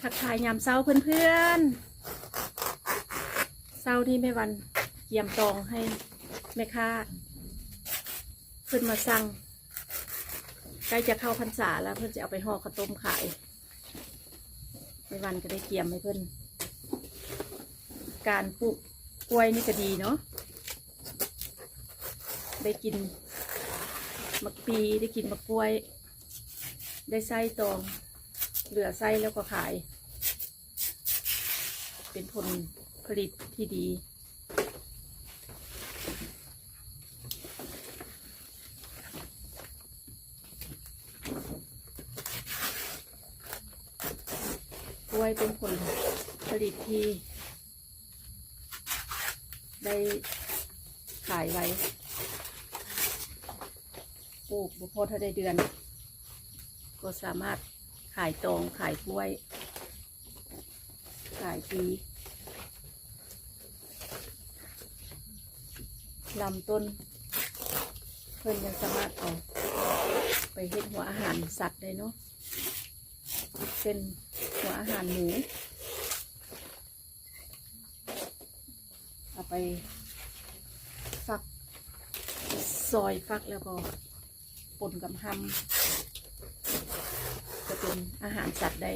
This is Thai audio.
ทักทายยามเช้าเพื่อนๆเช้าที่แม่วันเกี่ยมตองให้แม่ค้าขึ้นมาสั่งใกล้จะเข้าพรรษาแล้วเพื่อนจะเอาไปห่อข้าวต้มขายแม่วันก็ได้เกี่ยมให้เพื่อนการปลูกกล้วยนี่ก็ดีเนาะได้กินมะปีได้กินมะกล้วยได้ไส้ตองเหลือไส้แล้วก็ขายเป็นผลผลิตที่ดีกล้วยเป็นผลผลิตที่ได้ขายไว้ปลูกบุพถ้าได้เดือนก็สามารถขายตองขายกล้วยขายปีลำต้นเพื่อนยังสามารถเอาไปเฮ็ดหัวอาหารสัตว์ได้เนาะเป็นหัวอาหารหมูเอาไปฟักซอยฟักแล้วก็ป่นกับหำจะเป็นอาหารสัตว์ได้